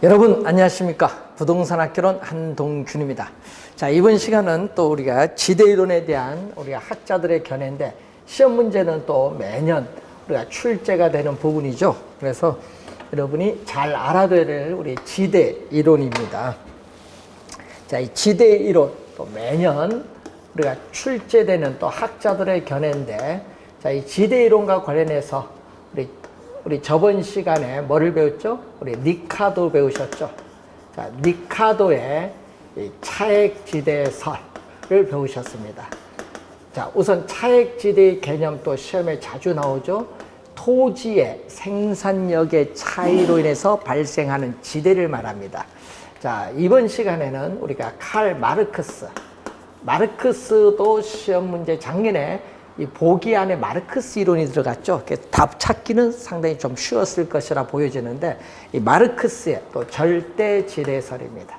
여러분 안녕하십니까? 부동산학개론 한동준입니다. 자, 이번 시간은 또 우리가 지대이론에 대한 우리가 학자들의 견해인데 시험 문제는 또 매년 우리가 출제가 되는 부분이죠. 그래서 여러분이 잘 알아둬야 될 우리 지대이론입니다. 자, 이 지대이론 또 매년 우리가 출제되는 또 학자들의 견해인데, 자, 이 지대이론과 관련해서 우리 저번 시간에 뭐를 배웠죠? 우리 니카도 배우셨죠? 자, 니카도의 차액지대설을 배우셨습니다. 자, 우선 차액지대의 개념 또 시험에 자주 나오죠? 토지의 생산력의 차이로 인해서 발생하는 지대를 말합니다. 자, 이번 시간에는 우리가 칼 마르크스도 시험 문제 작년에 이 보기 안에 마르크스 이론이 들어갔죠. 답 찾기는 상당히 좀 쉬웠을 것이라 보여지는데, 이 마르크스의 또 절대지대설입니다.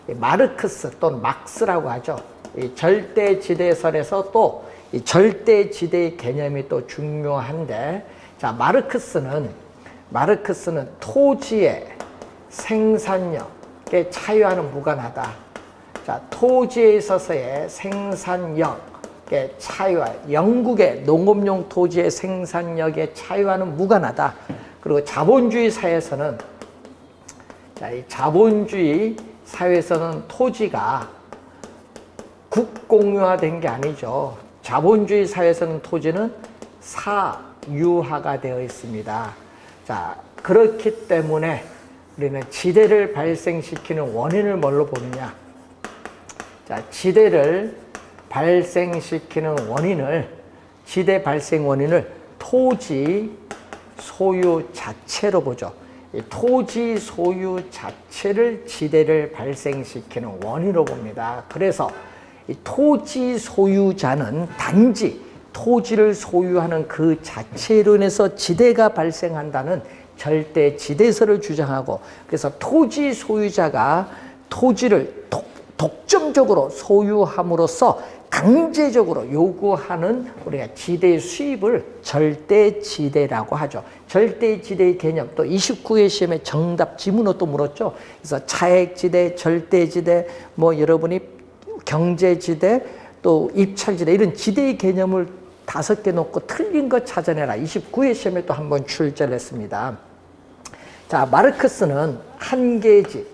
이 마르크스 또는 막스라고 하죠. 이 절대지대설에서 또 이 절대지대의 개념이 또 중요한데, 자, 마르크스는 토지의 생산력에 차이와는 무관하다. 자, 토지에 있어서의 생산력 차이와 영국의 농업용 토지의 생산력의 차이와는 무관하다. 그리고 자본주의 사회에서는, 자, 이 자본주의 사회에서는 토지가 국공유화된 게 아니죠. 자본주의 사회에서는 토지는 사유화가 되어 있습니다. 자, 그렇기 때문에 우리는 지대를 발생시키는 원인을 뭘로 보느냐? 자, 지대를 발생시키는 원인을, 지대 발생 원인을 토지 소유 자체로 보죠. 이 토지 소유 자체를 지대를 발생시키는 원인으로 봅니다. 그래서 이 토지 소유자는 단지 토지를 소유하는 그 자체로 인해서 지대가 발생한다는 절대 지대설을 주장하고, 그래서 토지 소유자가 토지를 독점적으로 소유함으로써 강제적으로 요구하는 우리가 지대 수입을 절대지대라고 하죠. 절대지대의 개념, 또 29회 시험에 정답 지문으로 또 물었죠. 그래서 차액지대, 절대지대, 뭐 여러분이 경제지대, 또 입찰지대, 이런 지대의 개념을 5개 놓고 틀린 거 찾아내라. 29회 시험에 또 한번 출제를 했습니다. 자, 마르크스는 한계지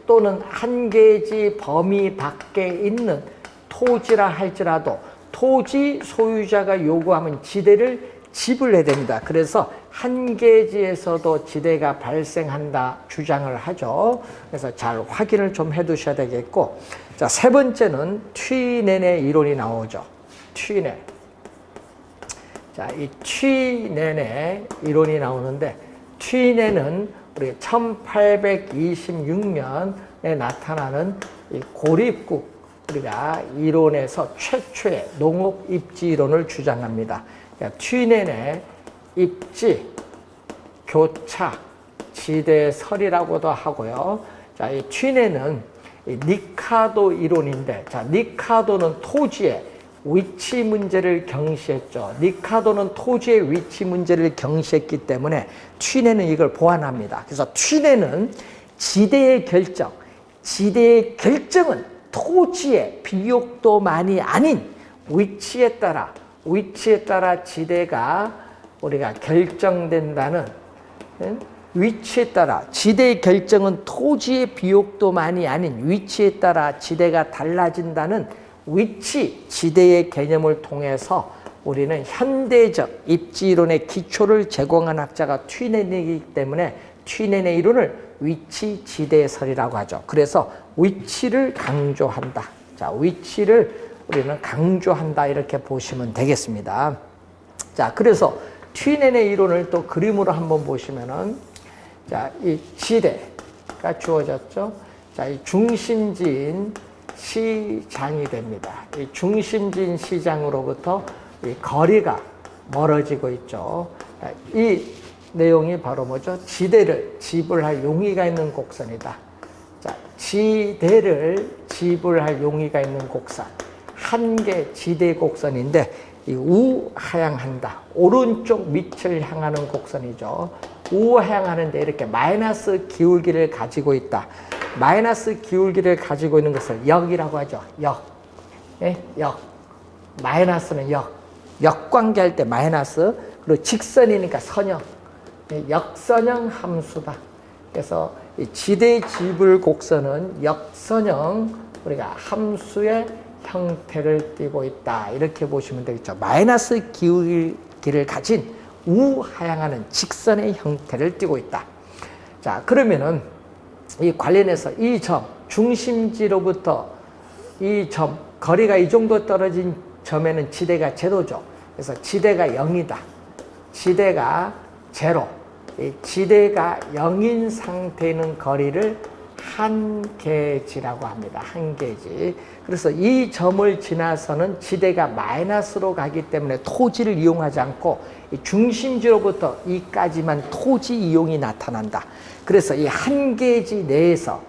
또는 한계지 범위 밖에 있는 토지라 할지라도 토지 소유자가 요구하면 지대를 지불해야 됩니다. 그래서 한계지에서도 지대가 발생한다 주장을 하죠. 그래서 잘 확인을 좀 해 두셔야 되겠고, 자, 세 번째는 튀넨의 이론이 나오죠. 튀넨. 자, 이 튀넨의 이론이 나오는데, 튀넨은 우리 1826년에 나타나는 이 고립국 우리가 이론에서 최초의 농업 입지 이론을 주장합니다. 그러니까 튀넨의 입지, 교착, 지대설이라고도 하고요. 자, 이 튀넨은 이 니카도 이론인데, 자, 니카도는 토지의 위치 문제를 경시했죠. 니카도는 토지의 위치 문제를 경시했기 때문에 튀넨은 이걸 보완합니다. 그래서 튀넨은 지대의 결정은 토지의 비옥도만이 아닌 위치에 따라 지대가 우리가 결정된다는, 위치에 따라 지대의 결정은 토지의 비옥도만이 아닌 위치에 따라 지대가 달라진다는 위치, 지대의 개념을 통해서 우리는 현대적 입지이론의 기초를 제공한 학자가 튀넨이기 때문에 튀넨의 이론을 위치 지대설이라고 하죠. 그래서 위치를 강조한다. 자, 위치를 우리는 강조한다, 이렇게 보시면 되겠습니다. 자, 그래서 튀넨의 이론을 또 그림으로 한번 보시면은, 자, 이 지대가 주어졌죠. 자, 이 중심지인 시장이 됩니다. 이 중심지인 시장으로부터 이 거리가 멀어지고 있죠. 이 내용이 바로 뭐죠? 지대를 지불할 용의가 있는 곡선이다. 자, 지대를 지불할 용의가 있는 곡선, 한계 지대 곡선인데, 이 우하향한다. 오른쪽 밑을 향하는 곡선이죠. 우하향하는데 이렇게 마이너스 기울기를 가지고 있다. 마이너스 기울기를 가지고 있는 것을 역이라고 하죠. 역. 예? 역. 마이너스는 역. 역관계할 때 마이너스. 그리고 직선이니까 선형. 예? 역선형 함수다. 그래서 이 지대 지불 곡선은 역선형 우리가 함수의 형태를 띠고 있다. 이렇게 보시면 되겠죠. 마이너스 기울기를 가진 우하향하는 직선의 형태를 띠고 있다. 자, 그러면은 이 관련해서 이 점, 중심지로부터 이 점, 거리가 이 정도 떨어진 점에는 지대가 제로죠. 그래서 지대가 0이다. 지대가 제로. 이 지대가 0인 상태에 있는 거리를 한계지라고 합니다. 한계지. 그래서 이 점을 지나서는 지대가 마이너스로 가기 때문에 토지를 이용하지 않고 이 중심지로부터 이까지만 토지 이용이 나타난다. 그래서 이 한계지 내에서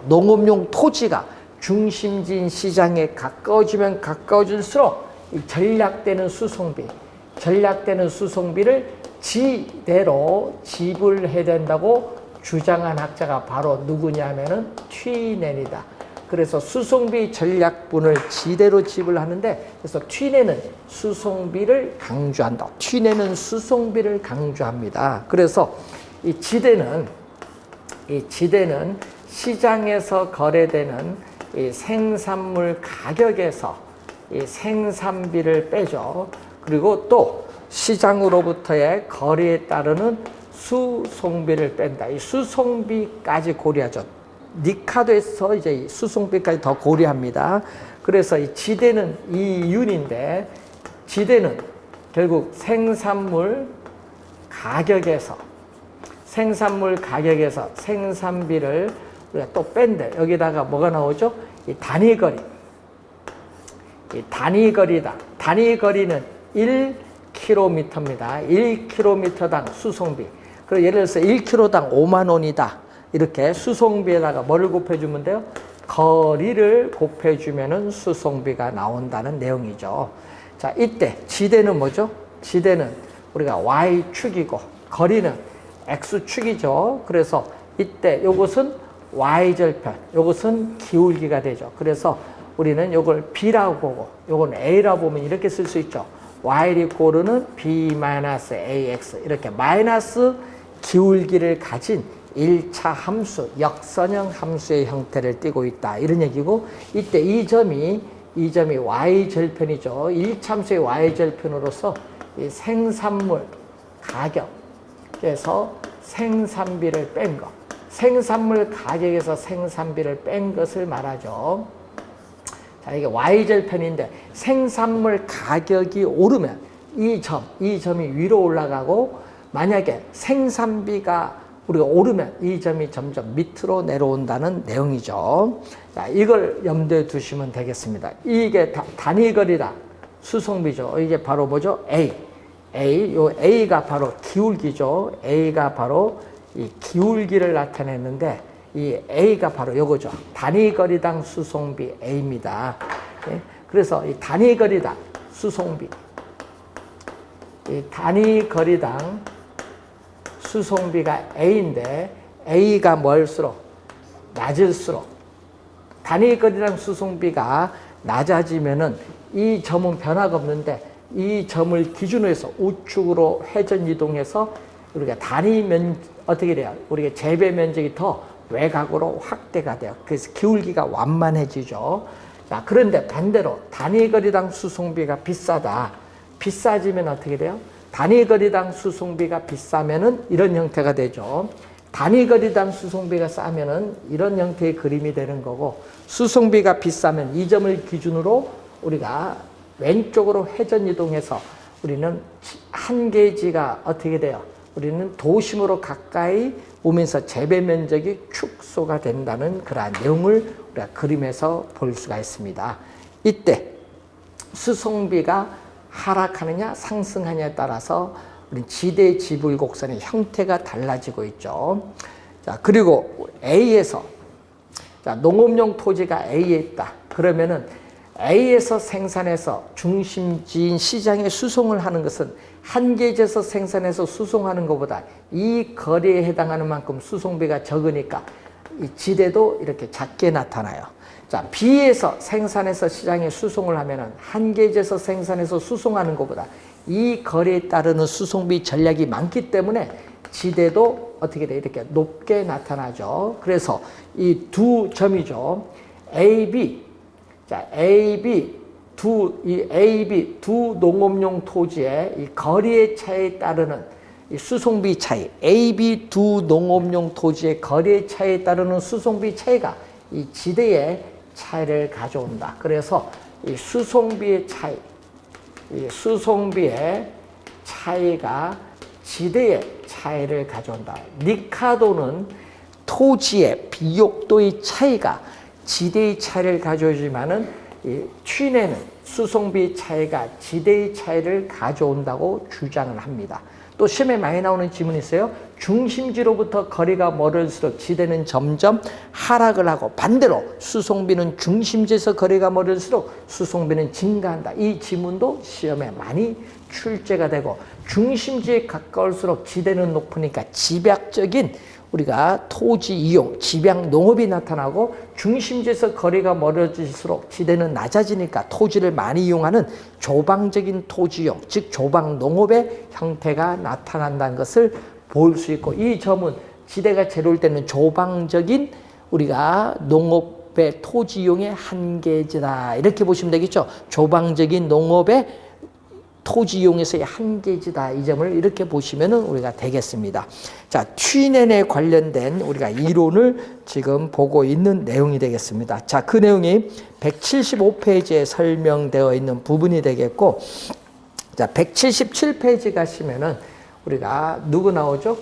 농업용 토지가 중심지인 시장에 가까워지면 가까워질수록 이 전략되는 수송비를 지대로 지불해야 된다고 주장한 학자가 바로 누구냐면은 튀넨이다. 그래서 수송비 전략분을 지대로 지불하는데, 그래서 튀넨은 수송비를 강조한다. 튀넨은 수송비를 강조합니다. 그래서 이 지대는 시장에서 거래되는 이 생산물 가격에서 이 생산비를 빼죠. 그리고 또 시장으로부터의 거래에 따르는 수송비를 뺀다. 이 수송비까지 고려하죠. 니카도에서 이제 이 수송비까지 더 고려합니다. 그래서 이 지대는 이윤인데, 지대는 결국 생산물 가격에서 생산비를 우리가 또 뺀대. 여기다가 뭐가 나오죠? 이 단위거리. 이 단위거리다. 단위거리는 1km입니다. 1km당 수송비. 그리고 예를 들어서 1km당 5만 원이다. 이렇게 수송비에다가 뭐를 곱해주면 돼요? 거리를 곱해주면은 수송비가 나온다는 내용이죠. 자, 이때 지대는 뭐죠? 지대는 우리가 Y축이고 거리는 X축이죠. 그래서 이때 요것은 Y절편, 요것은 기울기가 되죠. 그래서 우리는 요걸 B라고 보고 요건 A라고 보면 이렇게 쓸 수 있죠. Y=는 B-AX 이렇게 마이너스 기울기를 가진 1차 함수, 역선형 함수의 형태를 띠고 있다. 이런 얘기고, 이때 이 점이 Y절편이죠. 1차 함수의 Y절편으로서 이 생산물 가격에서 생산비를 뺀 것, 생산물 가격에서 생산비를 뺀 것을 말하죠. 자, 이게 Y절편인데 생산물 가격이 오르면 이 점이 위로 올라가고, 만약에 생산비가 우리가 오르면 이 점이 점점 밑으로 내려온다는 내용이죠. 자, 이걸 염두에 두시면 되겠습니다. 이게 단위거리다. 수송비죠. 이게 바로 뭐죠? A가 바로 기울기죠. A가 바로 이 기울기를 나타내는데, 이 A가 바로 요거죠. 단위거리당 수송비 A입니다. 예? 그래서 이 단위거리당 수송비, 이 단위거리당 수송비가 A인데, A가 낮을수록 단위거리당 수송비가 낮아지면은 이 점은 변화가 없는데, 이 점을 기준으로 해서 우측으로 회전 이동해서 우리가 어떻게 돼요? 우리가 재배 면적이 더 외곽으로 확대가 돼요. 그래서 기울기가 완만해지죠. 자, 그런데 반대로 단위거리당 수송비가 비싸지면 어떻게 돼요? 단위거리당 수송비가 비싸면은 이런 형태가 되죠. 단위거리당 수송비가 싸면은 이런 형태의 그림이 되는 거고, 수송비가 비싸면 이 점을 기준으로 우리가 왼쪽으로 회전 이동해서 우리는 한계지가 어떻게 돼요? 우리는 도심으로 가까이 오면서 재배 면적이 축소가 된다는 그러한 내용을 우리가 그림에서 볼 수가 있습니다. 이때 수송비가 하락하느냐 상승하느냐에 따라서 우리 지대 지불 곡선의 형태가 달라지고 있죠. 자, 그리고 A에서, 자, 농업용 토지가 A에 있다. 그러면은 A에서 생산해서 중심지인 시장에 수송을 하는 것은 한계지에서 생산해서 수송하는 것보다 이 거리에 해당하는 만큼 수송비가 적으니까 이 지대도 이렇게 작게 나타나요. 자, B에서 생산해서 시장에 수송을 하면은 한계지에서 생산해서 수송하는 것보다 이 거리에 따르는 수송비 전략이 많기 때문에 지대도 어떻게 돼? 이렇게 높게 나타나죠. 그래서 이 두 점이죠. AB. 자, AB 두 농업용 토지의 이 거리의 차이에 따르는 이 수송비 차이, AB 두 농업용 토지의 거리의 차이에 따르는 수송비 차이가 이 지대의 차이를 가져온다. 그래서 이 수송비의 차이, 이 수송비의 차이가 지대의 차이를 가져온다. 리카도는 토지의 비옥도의 차이가 지대의 차이를 가져오지만은 이 취내는 수송비 차이가 지대의 차이를 가져온다고 주장을 합니다. 또 시험에 많이 나오는 지문이 있어요. 중심지로부터 거리가 멀을수록 지대는 점점 하락을 하고 반대로 수송비는 중심지에서 거리가 멀을수록 수송비는 증가한다. 이 지문도 시험에 많이 출제가 되고 중심지에 가까울수록 지대는 높으니까 집약적인 우리가 토지 이용, 집약 농업이 나타나고 중심지에서 거리가 멀어질수록 지대는 낮아지니까 토지를 많이 이용하는 조방적인 토지 이용, 즉 조방 농업의 형태가 나타난다는 것을 볼 수 있고 이 점은 지대가 제로일 때는 조방적인 우리가 농업의 토지 이용의 한계지다. 이렇게 보시면 되겠죠. 조방적인 농업의 토지 이용에서의 한계지다. 이 점을 이렇게 보시면 우리가 되겠습니다. 자, 취낸에 관련된 우리가 이론을 지금 보고 있는 내용이 되겠습니다. 자, 그 내용이 175페이지에 설명되어 있는 부분이 되겠고, 자, 177페이지 가시면은 우리가 누구 나오죠?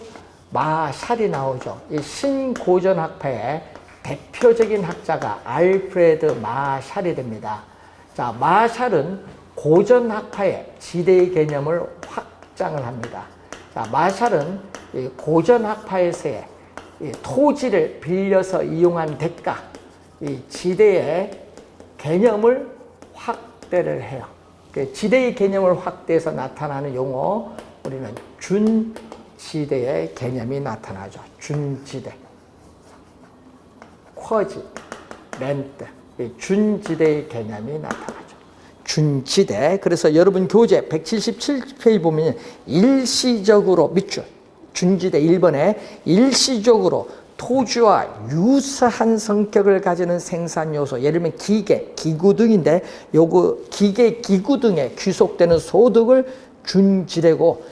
마샬이 나오죠. 이 신고전학파의 대표적인 학자가 알프레드 마샬이 됩니다. 자, 마샬은 고전학파의 지대의 개념을 확장을 합니다. 자, 마샬은 이 고전학파에서의 이 토지를 빌려서 이용한 대가, 이 지대의 개념을 확대를 해요. 지대의 개념을 확대해서 나타나는 용어, 우리는 준지대의 개념이 나타나죠. 준지대, 쿼지, 렌트, 준지대의 개념이 나타나죠. 준지대. 그래서 여러분 교재 177페이지 보면 일시적으로 밑줄 준지대 1번에 일시적으로 토지와 유사한 성격을 가지는 생산 요소, 예를 들면 기계, 기구 등인데 요거 기계, 기구 등에 귀속되는 소득을 준지대고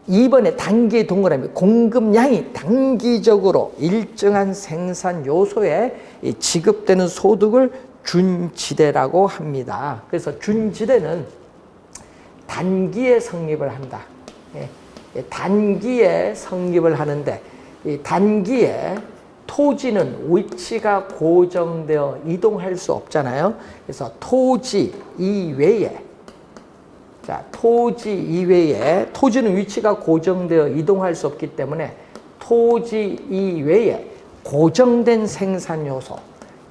2번에 단기 동그라미 공급량이 단기적으로 일정한 생산 요소에 지급되는 소득을 준지대라고 합니다. 그래서 준지대는 단기에 성립을 한다. 단기에 성립을 하는데 이 단기에 토지는 위치가 고정되어 이동할 수 없잖아요. 그래서 토지 이외에, 자, 토지 이외에 토지는 위치가 고정되어 이동할 수 없기 때문에 토지 이외에 고정된 생산 요소,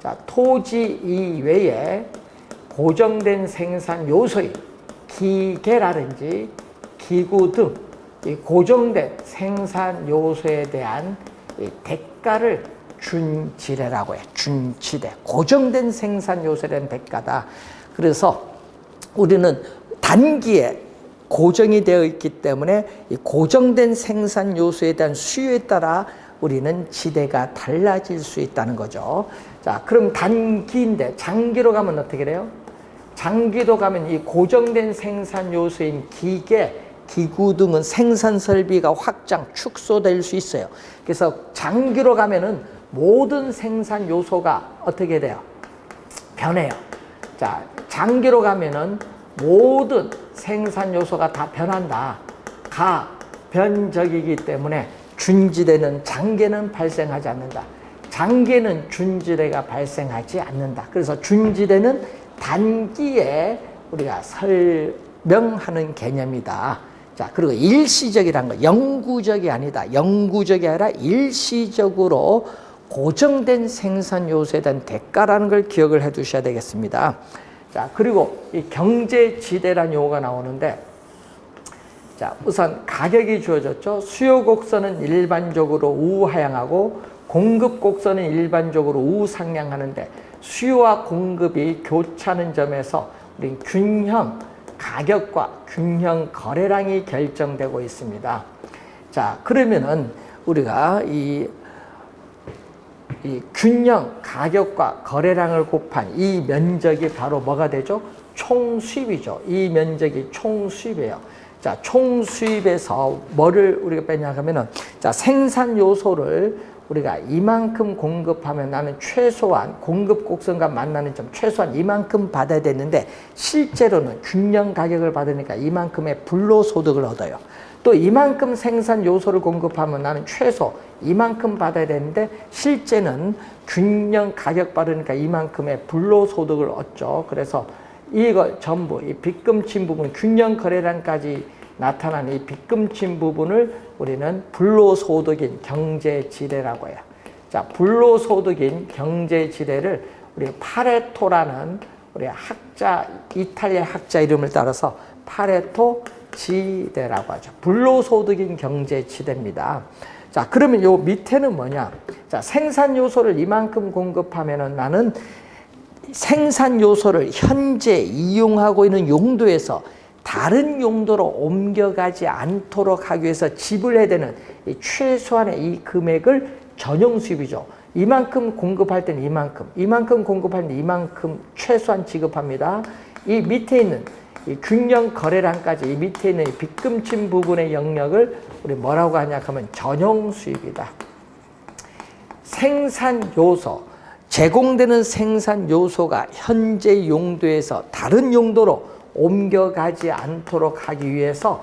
자, 토지 이외에 고정된 생산 요소의 기계라든지 기구 등 이 고정된 생산 요소에 대한 이 대가를 준지대라고 해요. 준지대. 고정된 생산 요소에 대한 대가다. 그래서 우리는 단기에 고정이 되어 있기 때문에 이 고정된 생산 요소에 대한 수요에 따라 우리는 지대가 달라질 수 있다는 거죠. 자, 그럼 단기인데 장기로 가면 어떻게 돼요? 장기로 가면 이 고정된 생산 요소인 기계, 기구 등은 생산 설비가 확장, 축소될 수 있어요. 그래서 장기로 가면은 모든 생산 요소가 어떻게 돼요? 변해요. 자, 장기로 가면은 모든 생산 요소가 다 변한다. 가변적이기 때문에 준지대는 장기는 발생하지 않는다. 장기는 준지대가 발생하지 않는다. 그래서 준지대는 단기에 우리가 설명하는 개념이다. 자, 그리고 일시적이라는 거, 영구적이 아니다. 영구적이 아니라 일시적으로 고정된 생산 요소에 대한 대가라는 걸 기억을 해 두셔야 되겠습니다. 자, 그리고 이 경제지대라는 용어가 나오는데, 자, 우선 가격이 주어졌죠. 수요 곡선은 일반적으로 우하향하고 공급 곡선은 일반적으로 우상향하는데 수요와 공급이 교차하는 점에서 우리 균형 가격과 균형 거래량이 결정되고 있습니다. 자, 그러면은 우리가 이 균형 가격과 거래량을 곱한 이 면적이 바로 뭐가 되죠? 총수입이죠. 이 면적이 총수입이에요. 자, 총수입에서 뭐를 우리가 빼냐 하면은, 자, 생산 요소를 우리가 이만큼 공급하면 나는 최소한 공급 곡선과 만나는 점 최소한 이만큼 받아야 되는데 실제로는 균형 가격을 받으니까 이만큼의 불로소득을 얻어요. 또 이만큼 생산 요소를 공급하면 나는 최소 이만큼 받아야 되는데 실제는 균형 가격 받으니까 이만큼의 불로소득을 얻죠. 그래서 이걸 전부 이 빗금친 부분 균형 거래량까지 나타나는 이 빗금친 부분을 우리는 불로소득인 경제지대라고 해요. 자, 불로소득인 경제지대를 우리 파레토라는 우리 학자, 이탈리아 학자 이름을 따라서 파레토 지대라고 하죠. 불로소득인 경제지대입니다. 자, 그러면 요 밑에는 뭐냐? 자, 생산 요소를 이만큼 공급하면은 나는 생산 요소를 현재 이용하고 있는 용도에서 다른 용도로 옮겨가지 않도록 하기 위해서 지불해야 되는 이 최소한의 이 금액을 전용 수입이죠. 이만큼 공급할 때는 이만큼 공급할 때는 이만큼 최소한 지급합니다. 이 밑에 있는 이 균형 거래량까지 이 밑에 있는 이 빗금친 부분의 영역을 우리 뭐라고 하냐 하면 전용 수입이다. 생산 요소, 제공되는 생산 요소가 현재 용도에서 다른 용도로 옮겨가지 않도록 하기 위해서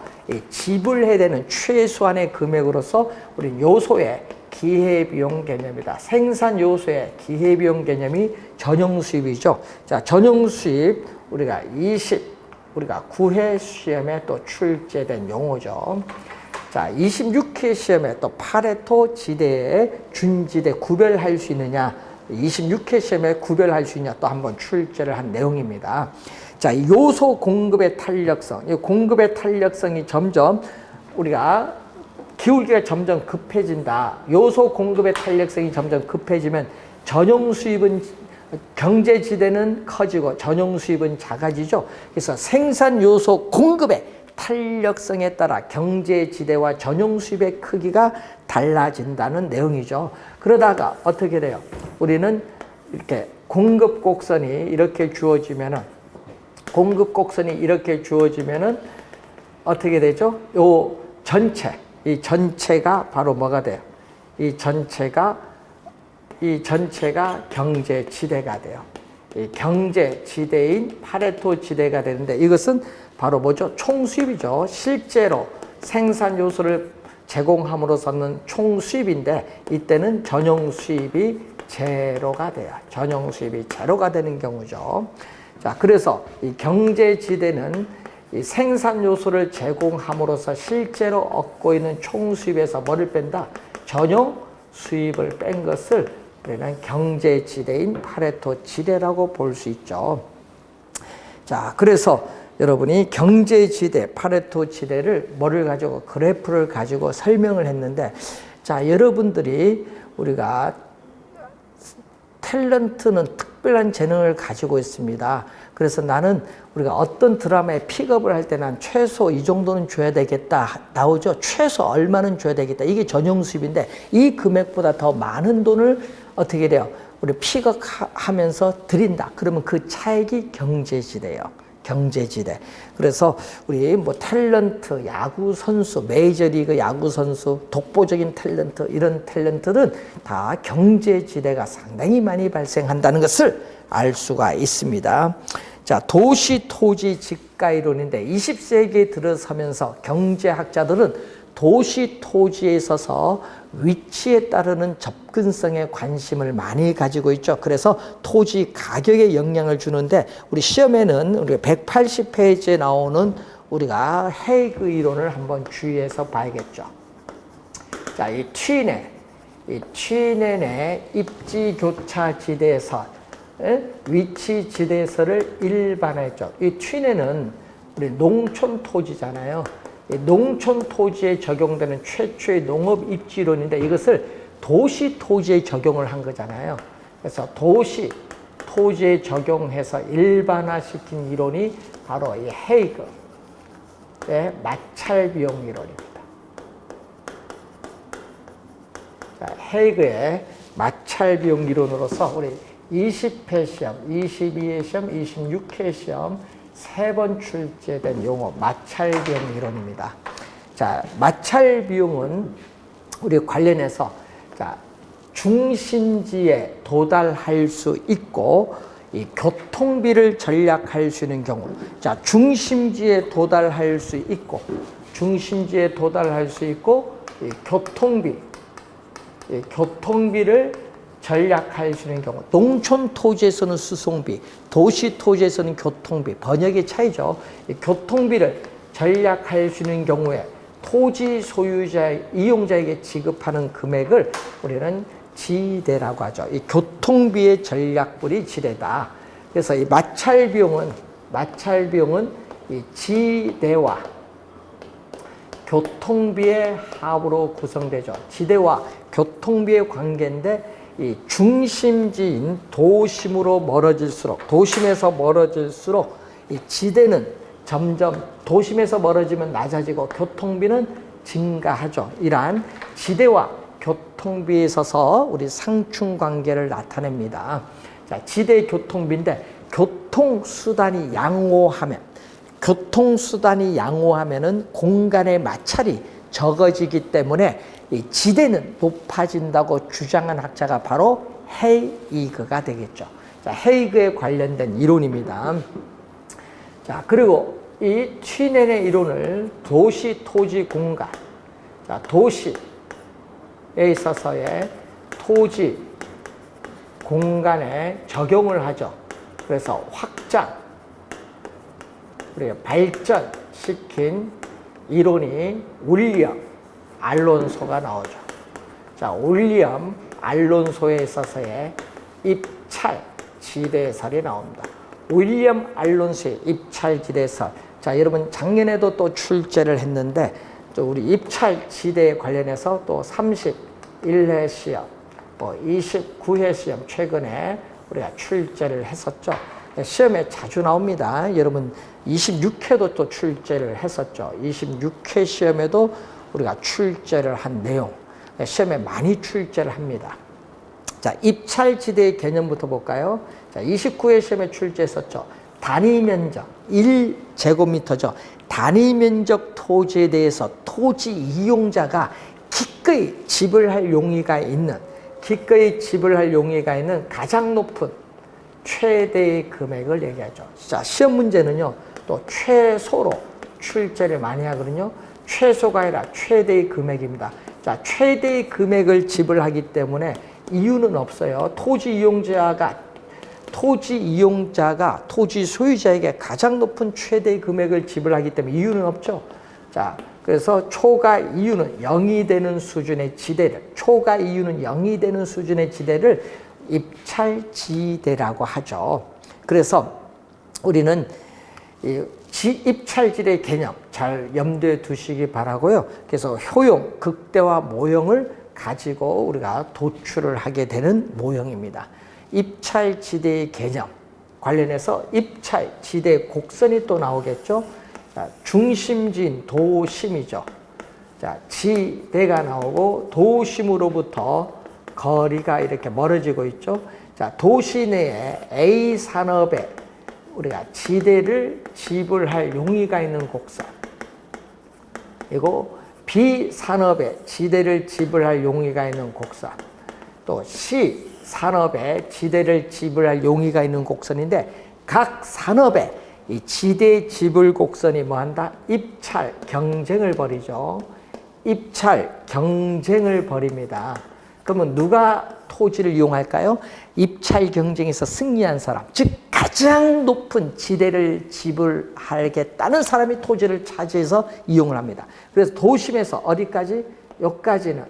지불해야 되는 최소한의 금액으로서 우리 요소의 기회비용 개념이다. 생산 요소의 기회비용 개념이 전용수입이죠. 자, 전용수입 우리가 우리가 9회 시험에 또 출제된 용어죠. 자, 26회 시험에 또 파레토 지대의 준지대 구별할 수 있느냐, 26회 시험에 구별할 수 있냐 또 한번 출제를 한 내용입니다. 자, 요소 공급의 탄력성, 이 공급의 탄력성이 점점 우리가 기울기가 점점 급해진다. 요소 공급의 탄력성이 점점 급해지면 전용 수입은 경제지대는 커지고 전용 수입은 작아지죠. 그래서 생산 요소 공급의 탄력성에 따라 경제지대와 전용 수입의 크기가 달라진다는 내용이죠. 그러다가 어떻게 돼요? 우리는 이렇게 공급 곡선이 이렇게 주어지면은 어떻게 되죠? 이 전체가 바로 뭐가 돼요? 이 전체가 경제지대가 돼요. 이 경제지대인 파레토 지대가 되는데 이것은 바로 뭐죠? 총수입이죠. 실제로 생산 요소를 제공함으로써는 총수입인데 이때는 전용 수입이 제로가 돼요. 전용 수입이 제로가 되는 경우죠. 자, 그래서 이 경제지대는 이 생산 요소를 제공함으로써 실제로 얻고 있는 총수입에서 뭐를 뺀다? 전용 수입을 뺀 것을 우리는 경제지대인 파레토 지대라고 볼 수 있죠. 자, 그래서 여러분이 경제지대, 파레토 지대를 뭐를 가지고 그래프를 가지고 설명을 했는데, 자, 여러분들이 우리가 탤런트는 특별한 재능을 가지고 있습니다. 그래서 나는 우리가 어떤 드라마에 픽업을 할 때 난 최소 이 정도는 줘야 되겠다 나오죠. 최소 얼마는 줘야 되겠다. 이게 전용 수입인데 이 금액보다 더 많은 돈을 어떻게 돼요? 우리 픽업하면서 드린다. 그러면 그 차액이 경제지대예요. 경제지대. 그래서 우리 뭐 탤런트, 야구 선수, 메이저리그 야구 선수, 독보적인 탤런트, 이런 탤런트는 다 경제지대가 상당히 많이 발생한다는 것을 알 수가 있습니다. 자, 도시 토지 집가 이론인데 20세기에 들어서면서 경제학자들은 도시 토지에 있어서 위치에 따르는 접근성에 관심을 많이 가지고 있죠. 그래서 토지 가격에 영향을 주는데 우리 시험에는 우리가 180페이지에 나오는 우리가 헤이그 이론을 한번 주의해서 봐야겠죠. 자, 이 튀넨의 입지 교차 지대에서 위치 지대에서를 일반화했죠. 이 튀넨은 우리 농촌 토지잖아요. 농촌 토지에 적용되는 최초의 농업 입지론인데 이것을 도시 토지에 적용을 한 거잖아요. 그래서 도시 토지에 적용해서 일반화시킨 이론이 바로 이 헤이그의 마찰 비용 이론입니다. 자, 헤이그의 마찰 비용 이론으로서 우리 20회 시험, 22회 시험, 26회 시험 3번 출제된 용어 마찰 비용 이론입니다. 자, 마찰 비용은 우리 관련해서 자, 중심지에 도달할 수 있고 이 교통비를 절약할 수 있는 경우, 자, 중심지에 도달할 수 있고 이 교통비를 절약할 수 있는 경우, 농촌 토지에서는 수송비, 도시 토지에서는 교통비, 번역의 차이죠. 이 교통비를 절약할 수 있는 경우에 토지 소유자, 이용자에게 지급하는 금액을 우리는 지대라고 하죠. 이 교통비의 절약분이 지대다. 그래서 이 마찰 비용은 이 지대와 교통비의 합으로 구성되죠. 지대와 교통비의 관계인데 이 중심지인 도심으로 멀어질수록, 도심에서 멀어질수록 이 지대는 점점 도심에서 멀어지면 낮아지고 교통비는 증가하죠. 이러한 지대와 교통비에 있어서 우리 상충 관계를 나타냅니다. 자, 지대 교통비인데 교통수단이 양호하면은 공간의 마찰이 적어지기 때문에 이 지대는 높아진다고 주장한 학자가 바로 헤이그가 되겠죠. 자, 헤이그에 관련된 이론입니다. 자, 그리고 이 튀넨의 이론을 도시 토지 공간, 자, 도시에 있어서의 토지 공간에 적용을 하죠. 그래서 확장, 우리가 발전시킨 이론이 윌리엄 알론소가 나오죠. 자, 윌리엄 알론소에 있어서의 입찰 지대설이 나옵니다. 윌리엄 알론소의 입찰 지대설. 자, 여러분 작년에도 또 출제를 했는데 또 우리 입찰 지대에 관련해서 또 31회 시험, 29회 시험 최근에 우리가 출제를 했었죠. 시험에 자주 나옵니다. 여러분 26회도 또 출제를 했었죠. 26회 시험에도 우리가 출제를 한 내용, 시험에 많이 출제를 합니다. 자, 입찰지대의 개념부터 볼까요? 자, 29회 시험에 출제했었죠. 단위 면적 1제곱미터죠. 단위 면적 토지에 대해서 토지 이용자가 기꺼이 지불할 용의가 있는 가장 높은 최대의 금액을 얘기하죠. 자, 시험 문제는요, 또 최소로 출제를 많이 하거든요. 최소가 아니라 최대의 금액입니다. 자, 최대의 금액을 지불하기 때문에 이유는 없어요. 토지 이용자가 토지 소유자에게 가장 높은 최대의 금액을 지불하기 때문에 이유는 없죠. 자, 그래서 초과 이유는 0이 되는 수준의 지대를 입찰지대라고 하죠. 그래서 우리는 이 입찰지대 개념 잘 염두에 두시기 바라고요. 그래서 효용, 극대화 모형을 가지고 우리가 도출을 하게 되는 모형입니다. 입찰지대의 개념 관련해서 입찰지대 곡선이 또 나오겠죠. 자, 중심지인 도심이죠. 자, 지대가 나오고 도심으로부터 거리가 이렇게 멀어지고 있죠. 자, 도시 내에 A 산업에 우리가 지대를 지불할 용의가 있는 곡선, 그리고 B 산업에 지대를 지불할 용의가 있는 곡선, 또 C 산업에 지대를 지불할 용의가 있는 곡선인데 각 산업에 이 지대 지불 곡선이 뭐한다? 입찰 경쟁을 벌이죠. 입찰 경쟁을 벌입니다. 그러면 누가 토지를 이용할까요? 입찰 경쟁에서 승리한 사람, 즉 가장 높은 지대를 지불하겠다는 사람이 토지를 차지해서 이용을 합니다. 그래서 도심에서 어디까지? 여기까지는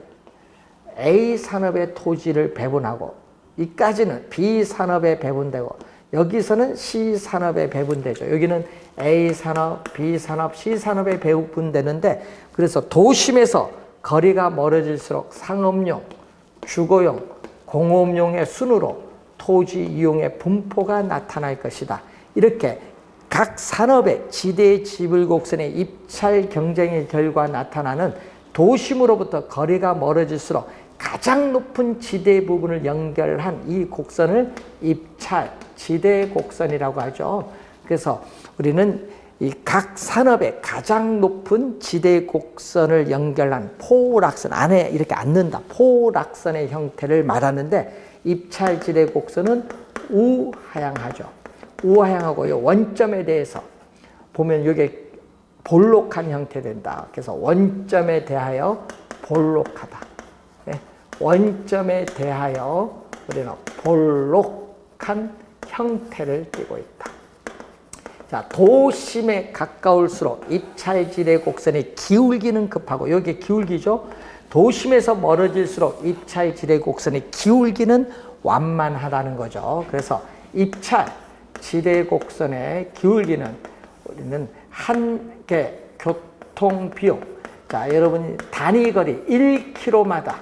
A 산업의 토지를 배분하고 이까지는 B 산업에 배분되고 여기서는 C산업에 배분되죠. 여기는 A산업, B산업, C산업에 배분되는데 그래서 도심에서 거리가 멀어질수록 상업용, 주거용, 공업용의 순으로 토지 이용의 분포가 나타날 것이다. 이렇게 각 산업의 지대 지불 곡선의 입찰 경쟁의 결과 나타나는 도심으로부터 거리가 멀어질수록 가장 높은 지대 부분을 연결한 이 곡선을 입찰 지대 곡선이라고 하죠. 그래서 우리는 이 각 산업의 가장 높은 지대 곡선을 연결한 포락선 안에 이렇게 앉는다. 포락선의 형태를 말하는데 입찰 지대 곡선은 우하향하죠. 우하향하고 이 원점에 대해서 보면 이게 볼록한 형태 된다. 그래서 원점에 대하여 볼록하다. 네? 원점에 대하여 우리는 볼록한 형태를 띠고 있다. 자, 도심에 가까울수록 입찰지대 곡선의 기울기는 급하고 여기 기울기죠. 도심에서 멀어질수록 입찰지대 곡선의 기울기는 완만하다는 거죠. 그래서 입찰지대 곡선의 기울기는 우리는 한 개 교통비용. 자, 여러분 단위거리 1km마다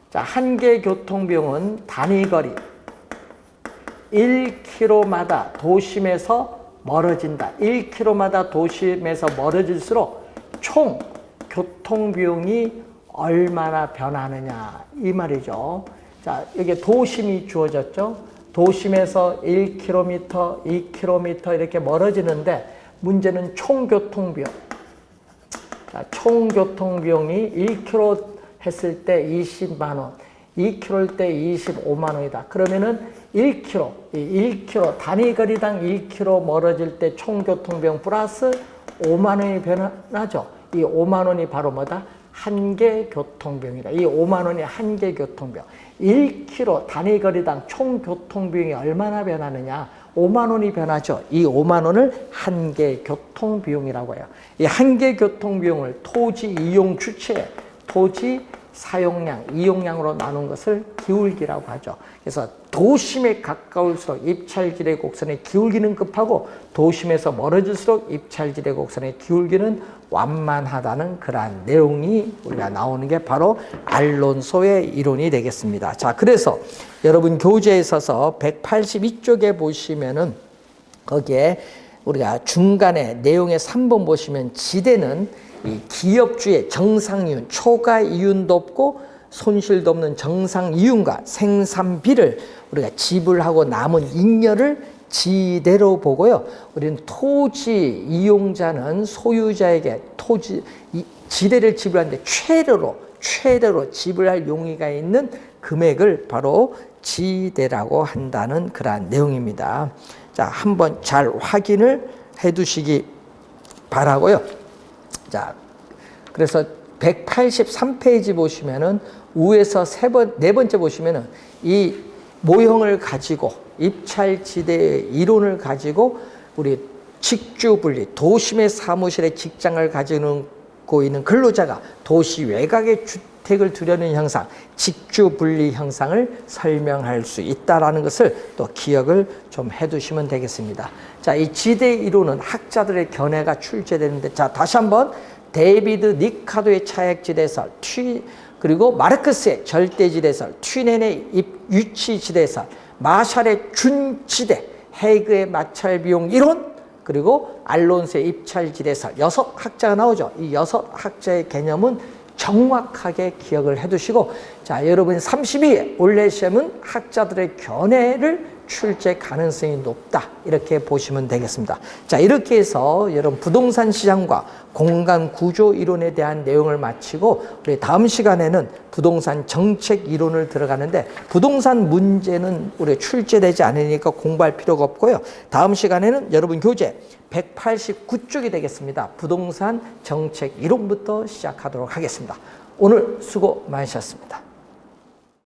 자, 한 개 교통비용은 단위거리 1km마다 도심에서 멀어진다. 1km마다 도심에서 멀어질수록 총 교통비용이 얼마나 변하느냐 이 말이죠. 자, 여기 도심이 주어졌죠. 도심에서 1km, 2km 이렇게 멀어지는데 문제는 총 교통비용. 자, 총 교통비용이 1km 했을 때 20만 원, 2km일 때 25만 원이다. 그러면은 1km 단위거리당 1km 멀어질 때 총 교통비용 플러스 5만 원이 변하죠. 이 5만 원이 바로 뭐다? 한 개 교통비용이다. 이 5만 원이 한 개 교통비용. 1km 단위거리당 총 교통비용이 얼마나 변하느냐? 5만 원이 변하죠. 이 5만 원을 한 개 교통비용이라고 해요. 이 한 개 교통비용을 토지 이용 주체, 토지 사용량, 이용량으로 나눈 것을 기울기라고 하죠. 그래서 도심에 가까울수록 입찰지대 곡선의 기울기는 급하고 도심에서 멀어질수록 입찰지대 곡선의 기울기는 완만하다는 그러한 내용이 우리가 나오는 게 바로 알론소의 이론이 되겠습니다. 자, 그래서 여러분 교재에 있어서 182쪽에 보시면은 거기에 우리가 중간에 내용의 3번 보시면 지대는 이 기업주의 정상이윤, 초과 이윤도 없고 손실도 없는 정상 이윤과 생산비를 우리가 지불하고 남은 잉여를 지대로 보고요. 우리는 토지 이용자는 소유자에게 지대를 지불하는데 최대로 지불할 용의가 있는 금액을 바로 지대라고 한다는 그러한 내용입니다. 자, 한번 잘 확인을 해 두시기 바라고요. 자, 그래서 183페이지 보시면은 우에서 네 번째 보시면은 이 모형을 가지고 입찰지대의 이론을 가지고 우리 직주분리, 도심의 사무실에 직장을 가지고 있는 근로자가 도시 외곽에 주택을 두려는 형상, 직주분리 형상을 설명할 수 있다라는 것을 또 기억을 좀 해두시면 되겠습니다. 자, 이 지대 이론은 학자들의 견해가 출제되는데, 자, 다시 한번 데이비드 니카도의 차액지대설, 그리고 마르크스의 절대지대설, 튀넨의 위치지대설, 마샬의 준지대, 헤이그의 마찰비용 이론, 그리고 알론소의 입찰지대설, 6학자가 나오죠. 이 6학자의 개념은 정확하게 기억을 해두시고, 자, 여러분 32회 올해 시험은 학자들의 견해를 출제 가능성이 높다, 이렇게 보시면 되겠습니다. 자, 이렇게 해서 여러분 부동산 시장과 공간 구조 이론에 대한 내용을 마치고 우리 다음 시간에는 부동산 정책 이론을 들어가는데, 부동산 문제는 우리 출제되지 않으니까 공부할 필요가 없고요. 다음 시간에는 여러분 교재 189쪽이 되겠습니다. 부동산 정책 이론부터 시작하도록 하겠습니다. 오늘 수고 많으셨습니다.